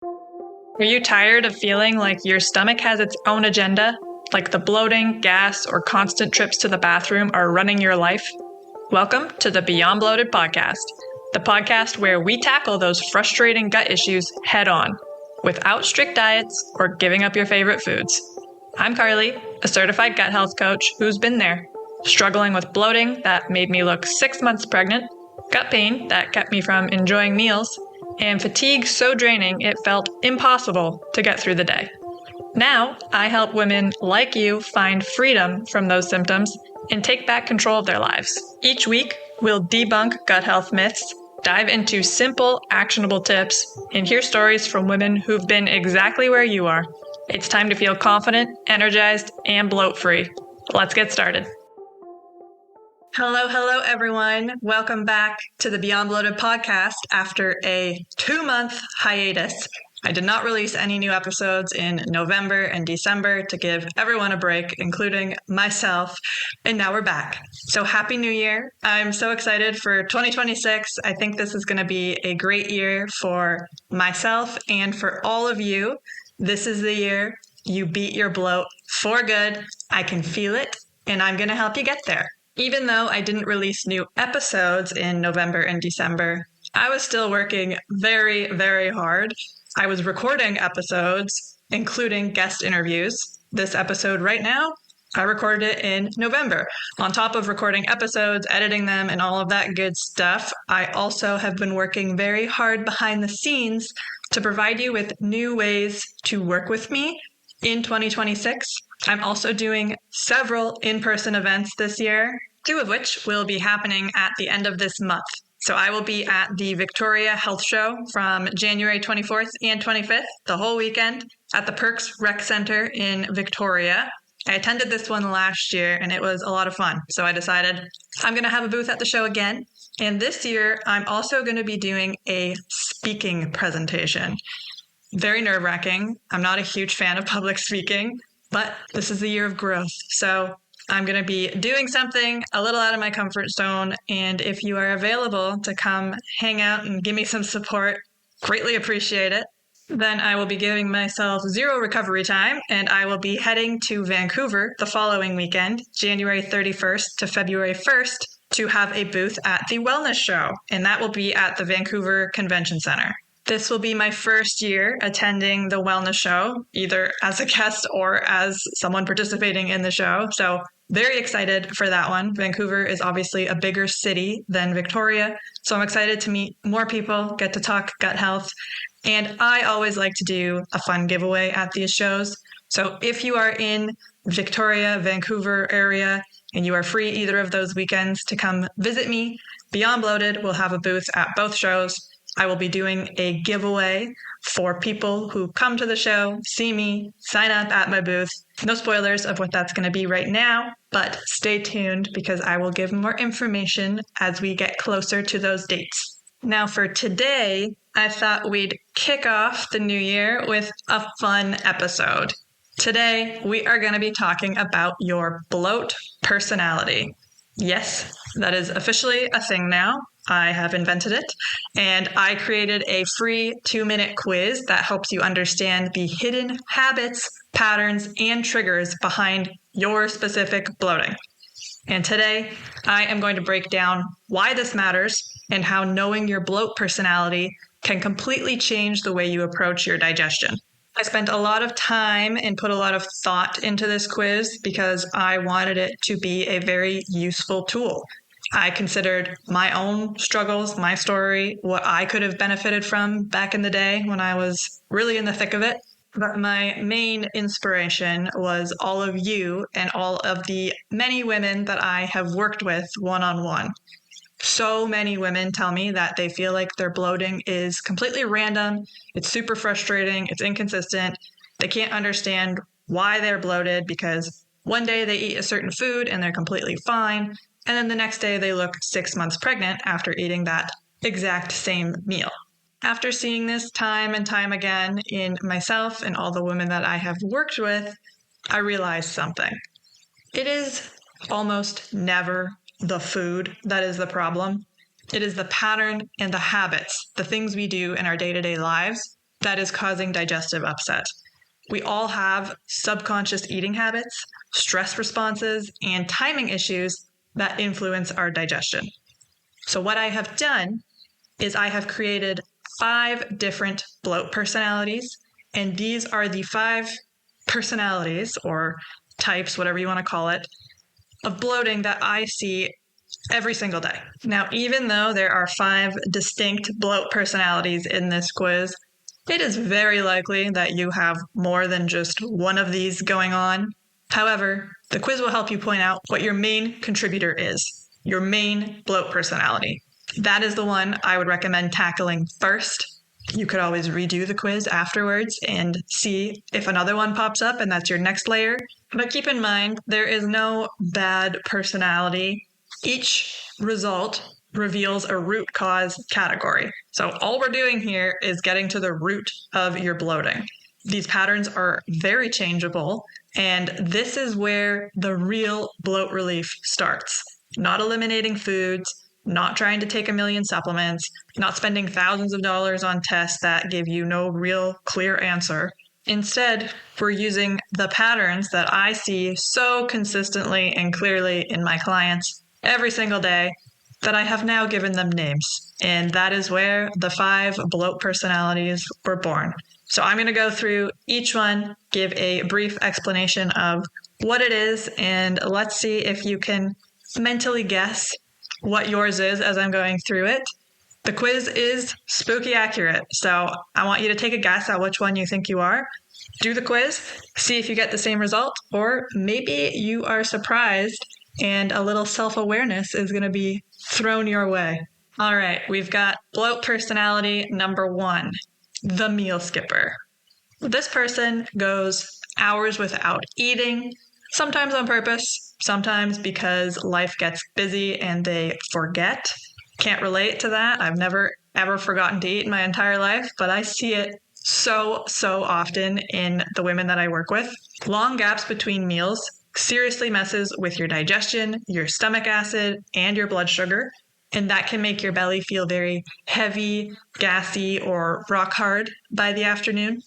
Are you tired of feeling like your stomach has its own agenda? Like the bloating, gas, or constant trips to the bathroom are running your life? Welcome to the Beyond Bloated podcast, the podcast where we tackle those frustrating gut issues head on, without strict diets or giving up your favorite foods. I'm Carly, a certified gut health coach who's been there, struggling with bloating that made me look 6 months pregnant, gut pain that kept me from enjoying meals, and fatigue so draining it felt impossible to get through the day. Now, I help women like you find freedom from those symptoms and take back control of their lives. Each week, we'll debunk gut health myths, dive into simple, actionable tips, and hear stories from women who've been exactly where you are. It's time to feel confident, energized, and bloat-free. Let's get started. Hello, everyone. Welcome back to the Beyond Bloated podcast after a 2-month hiatus. I did not release any new episodes in November and December to give everyone a break, including myself, and now we're back. So happy New Year. I'm so excited for 2026. I think this is going to be a great year for myself and for all of you. This is the year you beat your bloat for good. I can feel it, and I'm going to help you get there. Even though I didn't release new episodes in November and December, I was still working very, very hard. I was recording episodes, including guest interviews. This episode right now, I recorded it in November. On top of recording episodes, editing them, and all of that good stuff, I also have been working very hard behind the scenes to provide you with new ways to work with me in 2026. I'm also doing several in-person events this year, 2 of which will be happening at the end of this month. So I will be at the Victoria Health Show from January 24th and 25th, the whole weekend, at the Perks Rec Center in Victoria. I attended this one last year and it was a lot of fun. So I decided I'm going to have a booth at the show again. And this year, I'm also going to be doing a speaking presentation. Very nerve-wracking. I'm not a huge fan of public speaking, but this is the year of growth. So I'm going to be doing something a little out of my comfort zone. And if you are available to come hang out and give me some support, greatly appreciate it. Then I will be giving myself 0 recovery time, and I will be heading to Vancouver the following weekend, January 31st to February 1st, to have a booth at the Wellness Show. And that will be at the Vancouver Convention Center. This will be my first year attending the Wellness Show, either as a guest or as someone participating in the show. So very excited for that one. Vancouver is obviously a bigger city than Victoria. So I'm excited to meet more people, get to talk gut health. And I always like to do a fun giveaway at these shows. So if you are in Victoria, Vancouver area, and you are free either of those weekends to come visit me, Beyond Bloated will have a booth at both shows. I will be doing a giveaway for people who come to the show, see me, sign up at my booth. No spoilers of what that's going to be right now, but stay tuned because I will give more information as we get closer to those dates. Now for today, I thought we'd kick off the new year with a fun episode. Today, we are going to be talking about your bloat personality. Yes, that is officially a thing now. I have invented it, and I created a free 2-minute quiz that helps you understand the hidden habits, patterns, and triggers behind your specific bloating. And today, I am going to break down why this matters and how knowing your bloat personality can completely change the way you approach your digestion. I spent a lot of time and put a lot of thought into this quiz because I wanted it to be a very useful tool. I considered my own struggles, my story, what I could have benefited from back in the day when I was really in the thick of it. But my main inspiration was all of you and all of the many women that I have worked with one-on-one. So many women tell me that they feel like their bloating is completely random, it's super frustrating, it's inconsistent. They can't understand why they're bloated because one day they eat a certain food and they're completely fine. And then the next day they look 6 months pregnant after eating that exact same meal. After seeing this time and time again in myself and all the women that I have worked with, I realized something. It is almost never the food that is the problem. It is the pattern and the habits, the things we do in our day-to-day lives that is causing digestive upset. We all have subconscious eating habits, stress responses, and timing issues that influence our digestion. So what I have done is I have created 5 different bloat personalities, and these are the 5 personalities or types, whatever you want to call it, of bloating that I see every single day. Now, even though there are 5 distinct bloat personalities in this quiz, it is very likely that you have more than just one of these going on. However, the quiz will help you point out what your main contributor is, your main bloat personality. That is the one I would recommend tackling first. You could always redo the quiz afterwards and see if another one pops up, and that's your next layer. But keep in mind, there is no bad personality. Each result reveals a root cause category. So all we're doing here is getting to the root of your bloating. These patterns are very changeable, and this is where the real bloat relief starts. Not eliminating foods, not trying to take a million supplements, not spending thousands of dollars on tests that give you no real clear answer. Instead, we're using the patterns that I see so consistently and clearly in my clients every single day that I have now given them names. And that is where the 5 bloat personalities were born. So I'm going to go through each one, give a brief explanation of what it is, and let's see if you can mentally guess what yours is as I'm going through it. The quiz is spooky accurate, so I want you to take a guess at which one you think you are. Do the quiz, see if you get the same result, or maybe you are surprised and a little self-awareness is going to be thrown your way. All right, we've got bloat personality number 1, the meal skipper. This person goes hours without eating, sometimes on purpose, sometimes because life gets busy and they forget. Can't relate to that. I've never ever forgotten to eat in my entire life, but I see it so often in the women that I work with. Long gaps between meals seriously messes with your digestion, your stomach acid, and your blood sugar. And that can make your belly feel very heavy, gassy, or rock hard by the afternoon.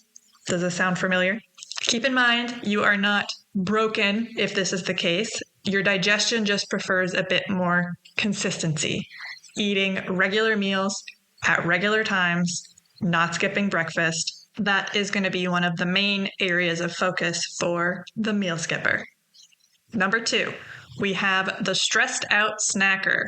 Does this sound familiar? Keep in mind, you are not broken if this is the case. Your digestion just prefers a bit more consistency. Eating regular meals at regular times, not skipping breakfast. That is going to be one of the main areas of focus for the meal skipper. Number 2, we have the stressed out snacker.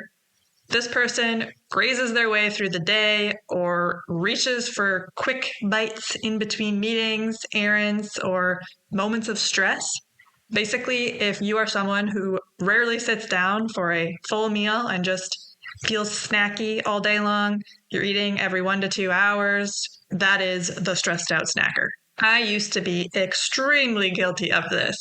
This person grazes their way through the day or reaches for quick bites in between meetings, errands, or moments of stress. Basically, if you are someone who rarely sits down for a full meal and just feels snacky all day long, you're eating every 1 to 2 hours, that is the stressed out snacker. I used to be extremely guilty of this.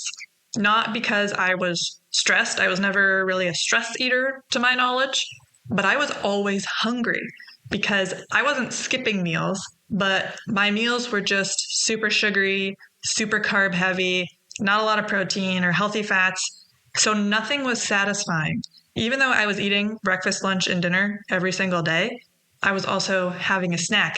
Not because I was stressed. I was never really a stress eater to my knowledge, but I was always hungry because I wasn't skipping meals, but my meals were just super sugary, super carb heavy, not a lot of protein or healthy fats. So nothing was satisfying. Even though I was eating breakfast, lunch, and dinner every single day, I was also having a snack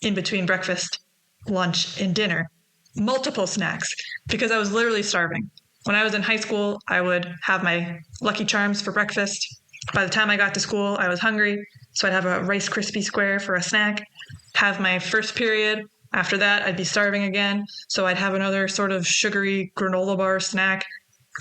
in between breakfast, lunch, and dinner. Multiple snacks because I was literally starving. When I was in high school, I would have my Lucky Charms for breakfast. By the time I got to school, I was hungry, so I'd have a Rice Krispie square for a snack, have my first period. After that, I'd be starving again, so I'd have another sort of sugary granola bar snack.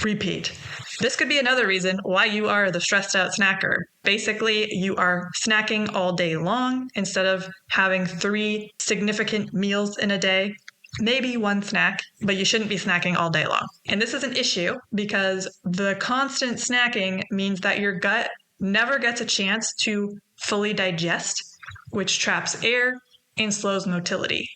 Repeat. This could be another reason why you are the stressed out snacker. Basically, you are snacking all day long instead of having 3 significant meals in a day. Maybe 1 snack, but you shouldn't be snacking all day long. And this is an issue because the constant snacking means that your gut never gets a chance to fully digest, which traps air and slows motility.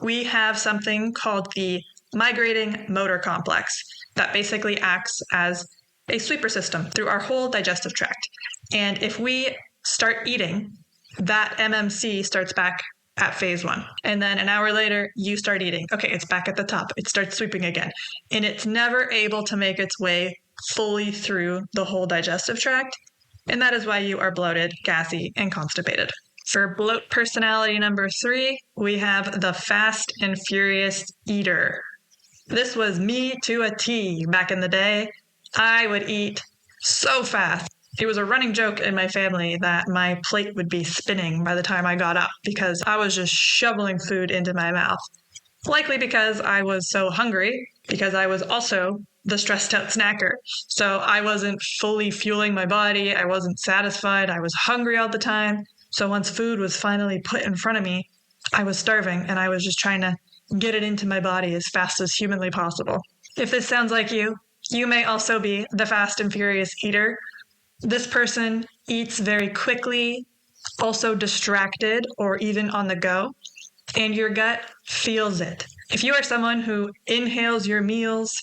We have something called the migrating motor complex that basically acts as a sweeper system through our whole digestive tract. And if we start eating, that MMC starts back at phase 1. And then an hour later, you start eating. Okay, it's back at the top. It starts sweeping again. And it's never able to make its way fully through the whole digestive tract. And that is why you are bloated, gassy, and constipated. For bloat personality number 3, we have the fast and furious eater. This was me to a T back in the day. I would eat so fast. It was a running joke in my family that my plate would be spinning by the time I got up because I was just shoveling food into my mouth. Likely because I was so hungry, because I was also the stressed out snacker. So I wasn't fully fueling my body. I wasn't satisfied. I was hungry all the time. So once food was finally put in front of me, I was starving and I was just trying to get it into my body as fast as humanly possible. If this sounds like you may also be the fast and furious eater. This person eats very quickly, also distracted or even on the go, and your gut feels it. If you are someone who inhales your meals,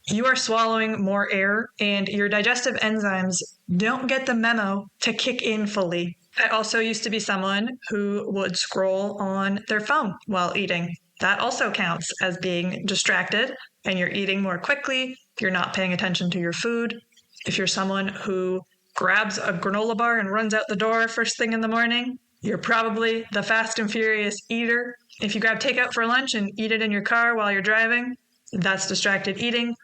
you are swallowing more air and your digestive enzymes don't get the memo to kick in fully. I also used to be someone who would scroll on their phone while eating. That also counts as being distracted, and you're eating more quickly. You're not paying attention to your food. If you're someone who grabs a granola bar and runs out the door first thing in the morning, you're probably the fast and furious eater. If you grab takeout for lunch and eat it in your car while you're driving, that's distracted eating.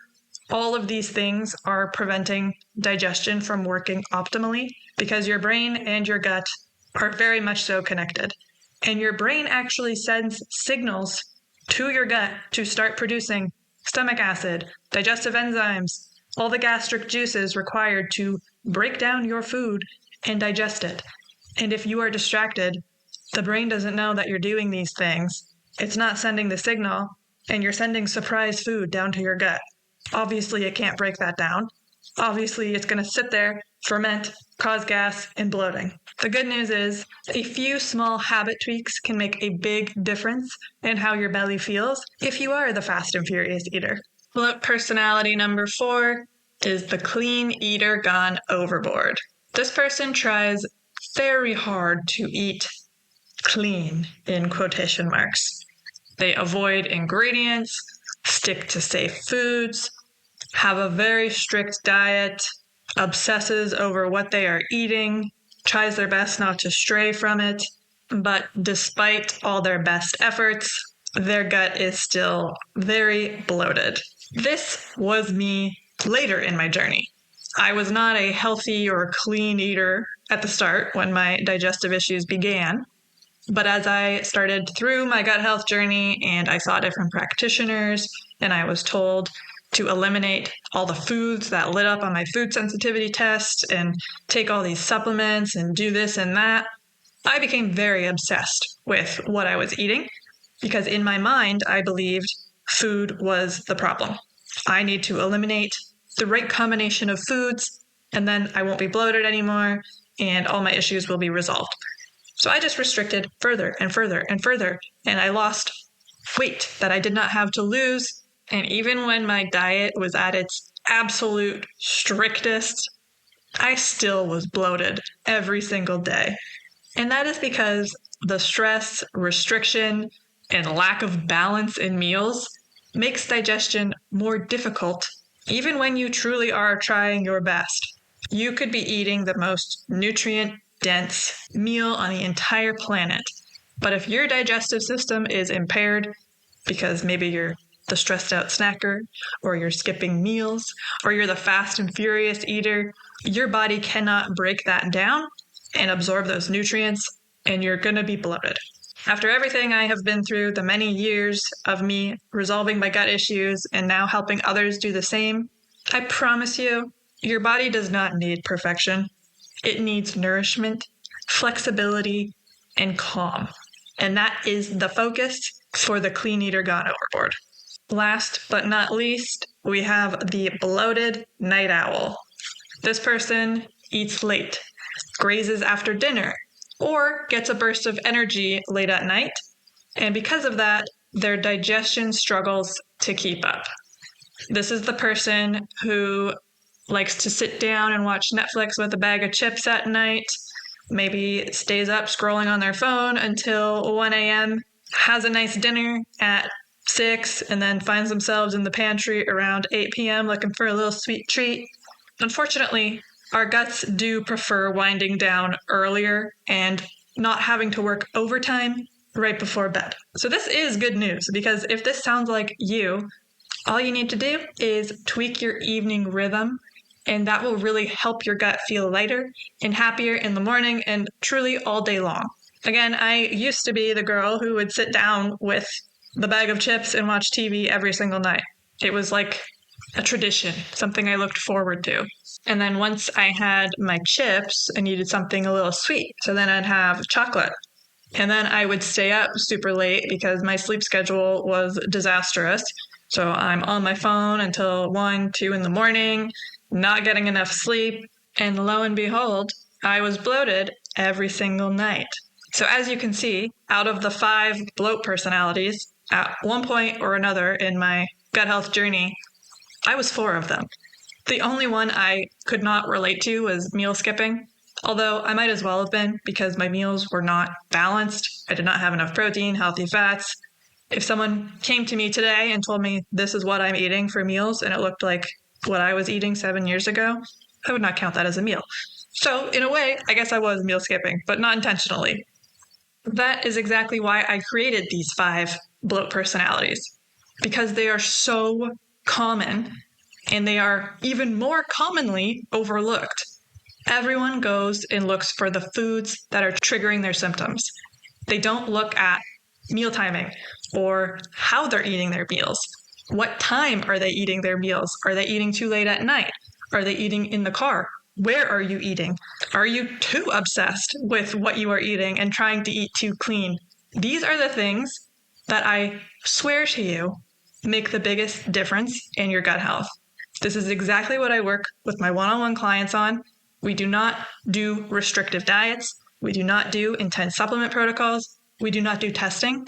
All of these things are preventing digestion from working optimally because your brain and your gut are very much so connected. And your brain actually sends signals to your gut to start producing stomach acid, digestive enzymes, all the gastric juices required to break down your food and digest it. And if you are distracted, the brain doesn't know that you're doing these things. It's not sending the signal, and you're sending surprise food down to your gut. Obviously, it can't break that down. Obviously, it's going to sit there, ferment, cause gas, and bloating. The good news is a few small habit tweaks can make a big difference in how your belly feels if you are the fast and furious eater. Bloat personality number 4 is the clean eater gone overboard. This person tries very hard to eat clean, in quotation marks. They avoid ingredients, stick to safe foods, have a very strict diet, obsesses over what they are eating, tries their best not to stray from it, but despite all their best efforts, their gut is still very bloated. This was me later in my journey. I was not a healthy or clean eater at the start when my digestive issues began. But as I started through my gut health journey and I saw different practitioners and I was told to eliminate all the foods that lit up on my food sensitivity test and take all these supplements and do this and that, I became very obsessed with what I was eating because in my mind, I believed food was the problem. I need to eliminate the right combination of foods and then I won't be bloated anymore and all my issues will be resolved. So I just restricted further and further and further, and I lost weight that I did not have to lose. And even when my diet was at its absolute strictest, I still was bloated every single day. And that is because the stress, restriction, and lack of balance in meals makes digestion more difficult, even when you truly are trying your best. You could be eating the most nutrient-dense meal on the entire planet, but if your digestive system is impaired because maybe you're the stressed out snacker, or you're skipping meals, or you're the fast and furious eater, your body cannot break that down and absorb those nutrients, and you're going to be bloated. After everything I have been through, the many years of me resolving my gut issues and now helping others do the same, I promise you, your body does not need perfection. It needs nourishment, flexibility, and calm. And that is the focus for the clean eater gone overboard. Last but not least, we have the bloated night owl. This person eats late, grazes after dinner, or gets a burst of energy late at night. And because of that, their digestion struggles to keep up. This is the person who likes to sit down and watch Netflix with a bag of chips at night, maybe stays up scrolling on their phone until 1 a.m., has a nice dinner at 6, and then finds themselves in the pantry around 8 p.m. looking for a little sweet treat. Unfortunately, our guts do prefer winding down earlier and not having to work overtime right before bed. So this is good news, because if this sounds like you, all you need to do is tweak your evening rhythm, and that will really help your gut feel lighter and happier in the morning and truly all day long. Again, I used to be the girl who would sit down with the bag of chips and watch TV every single night. It was like a tradition, something I looked forward to. And then once I had my chips, I needed something a little sweet. So then I'd have chocolate. And then I would stay up super late because my sleep schedule was disastrous. So I'm on my phone until 1, 2 in the morning, not getting enough sleep. And lo and behold, I was bloated every single night. So as you can see, out of the 5 bloat personalities, at one point or another in my gut health journey, I was 4 of them. The only one I could not relate to was meal skipping, although I might as well have been because my meals were not balanced. I did not have enough protein, healthy fats. If someone came to me today and told me this is what I'm eating for meals and it looked like what I was eating 7 years ago, I would not count that as a meal. So in a way, I guess I was meal skipping, but not intentionally. That is exactly why I created these 5 bloat personalities, because they are so common and they are even more commonly overlooked. Everyone goes and looks for the foods that are triggering their symptoms. They don't look at meal timing or how they're eating their meals. What time are they eating their meals? Are they eating too late at night? Are they eating in the car? Where are you eating? Are you too obsessed with what you are eating and trying to eat too clean? These are the things that I swear to you make the biggest difference in your gut health. This is exactly what I work with my one-on-one clients on. We do not do restrictive diets. We do not do intense supplement protocols. We do not do testing.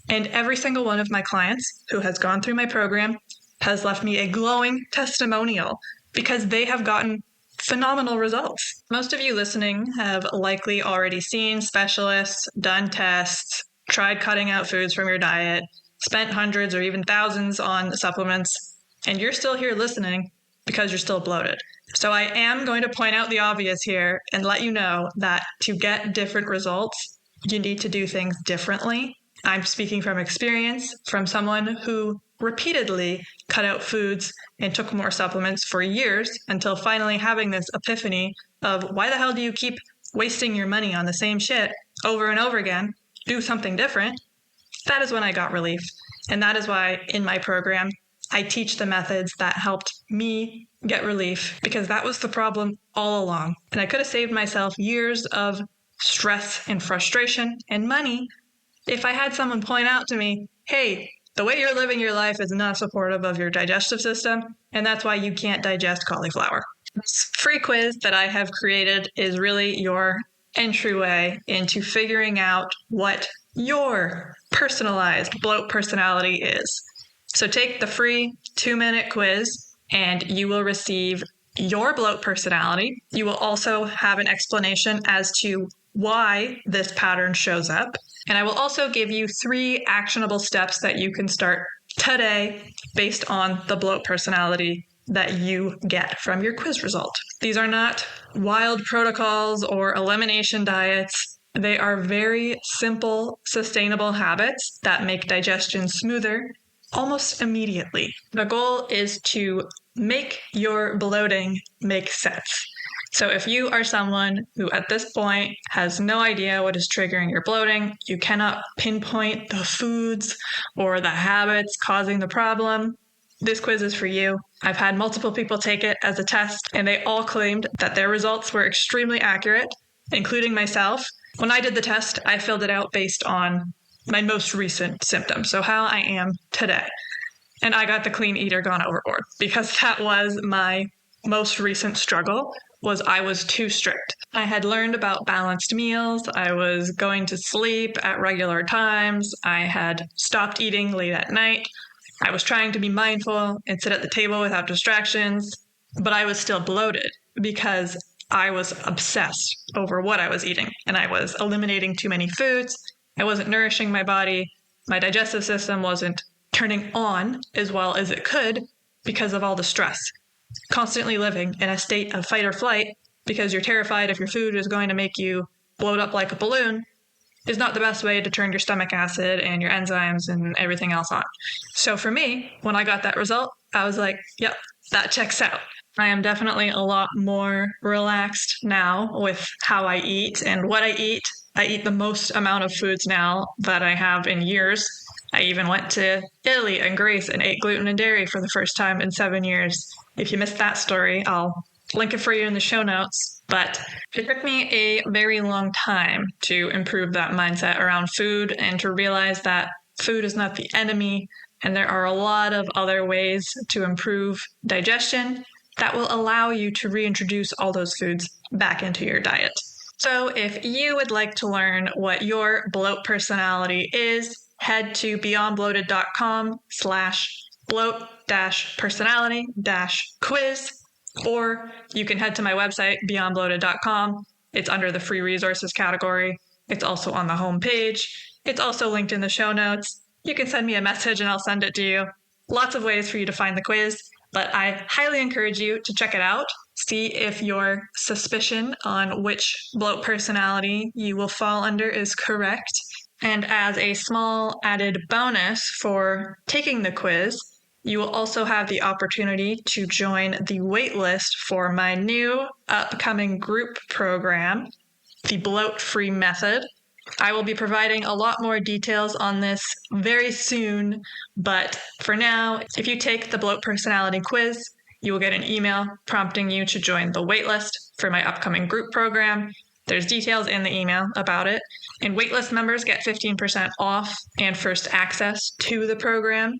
And every single one of my clients who has gone through my program has left me a glowing testimonial because they have gotten phenomenal results. Most of you listening have likely already seen specialists, done tests, tried cutting out foods from your diet, spent hundreds or even thousands on supplements, and you're still here listening because you're still bloated. So I am going to point out the obvious here and let you know that to get different results, you need to do things differently. I'm speaking from experience, from someone who repeatedly cut out foods and took more supplements for years until finally having this epiphany of why the hell do you keep wasting your money on the same shit over and over again? Do something different. That is when I got relief. And that is why in my program, I teach the methods that helped me get relief, because that was the problem all along. And I could have saved myself years of stress and frustration and money if I had someone point out to me, hey, the way you're living your life is not supportive of your digestive system, and that's why you can't digest cauliflower. This free quiz that I have created is really your entryway into figuring out what your personalized bloat personality is. So take the free 2-minute quiz and you will receive your bloat personality. You will also have an explanation as to why this pattern shows up. And I will also give you 3 actionable steps that you can start today based on the bloat personality that you get from your quiz result. These are not wild protocols or elimination diets. They are very simple, sustainable habits that make digestion smoother almost immediately. The goal is to make your bloating make sense. So if you are someone who at this point has no idea what is triggering your bloating, you cannot pinpoint the foods or the habits causing the problem, this quiz is for you. I've had multiple people take it as a test, and they all claimed that their results were extremely accurate, including myself. When I did the test, I filled it out based on my most recent symptoms, so how I am today. And I got the clean eater gone overboard because that was my most recent struggle. I was too strict. I had learned about balanced meals. I was going to sleep at regular times. I had stopped eating late at night. I was trying to be mindful and sit at the table without distractions, but I was still bloated because I was obsessed over what I was eating, and I was eliminating too many foods. I wasn't nourishing my body. My digestive system wasn't turning on as well as it could because of all the stress. Constantly living in a state of fight or flight because you're terrified if your food is going to make you bloat up like a balloon, is not the best way to turn your stomach acid and your enzymes and everything else on. So for me, when I got that result, I was like, yep, that checks out. I am definitely a lot more relaxed now with how I eat and what I eat. I eat the most amount of foods now that I have in years. I even went to Italy and Greece and ate gluten and dairy for the first time in 7 years. If you missed that story, I'll link it for you in the show notes. But it took me a very long time to improve that mindset around food and to realize that food is not the enemy, and there are a lot of other ways to improve digestion that will allow you to reintroduce all those foods back into your diet. So if you would like to learn what your bloat personality is, head to beyondbloated.com/bloat-personality-quiz, or you can head to my website, beyondbloated.com. It's under the free resources category. It's also on the home page. It's also linked in the show notes. You can send me a message and I'll send it to you. Lots of ways for you to find the quiz, but I highly encourage you to check it out. See if your suspicion on which bloat personality you will fall under is correct. And as a small added bonus for taking the quiz, you will also have the opportunity to join the waitlist for my new upcoming group program, the Bloat-Free Method. I will be providing a lot more details on this very soon, but for now, if you take the Bloat Personality quiz, you will get an email prompting you to join the waitlist for my upcoming group program. There's details in the email about it, and waitlist members get 15% off and first access to the program.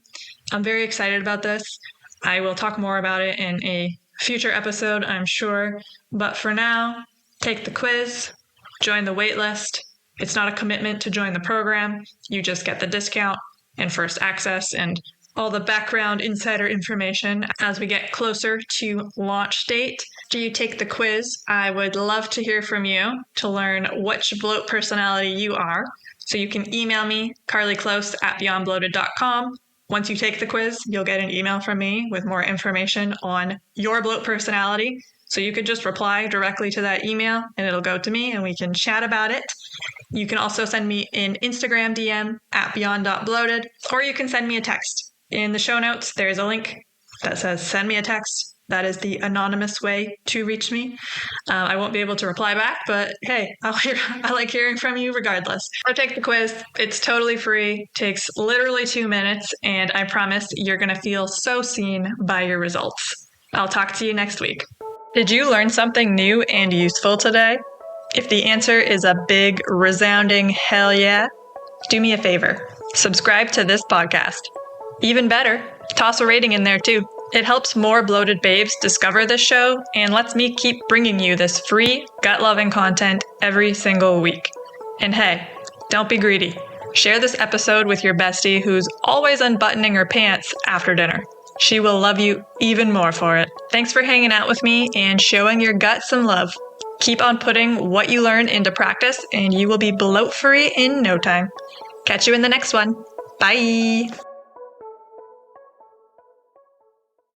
I'm very excited about this. I will talk more about it in a future episode, I'm sure, but for now, take the quiz, join the waitlist. It's not a commitment to join the program. You just get the discount and first access and all the background insider information as we get closer to launch date. After you take the quiz, I would love to hear from you to learn which bloat personality you are. So you can email me, carlyclose@beyondbloated.com. Once you take the quiz, you'll get an email from me with more information on your bloat personality. So you could just reply directly to that email and it'll go to me and we can chat about it. You can also send me an Instagram DM at beyond.bloated, or you can send me a text. In the show notes, there's a link that says send me a text. That is the anonymous way to reach me. I won't be able to reply back, but hey, I like hearing from you regardless. So take the quiz. It's totally free, takes literally 2 minutes, and I promise you're going to feel so seen by your results. I'll talk to you next week. Did you learn something new and useful today? If the answer is a big, resounding hell yeah, do me a favor. Subscribe to this podcast. Even better, toss a rating in there too. It helps more bloated babes discover this show and lets me keep bringing you this free, gut-loving content every single week. And hey, don't be greedy. Share this episode with your bestie who's always unbuttoning her pants after dinner. She will love you even more for it. Thanks for hanging out with me and showing your gut some love. Keep on putting what you learn into practice and you will be bloat-free in no time. Catch you in the next one. Bye!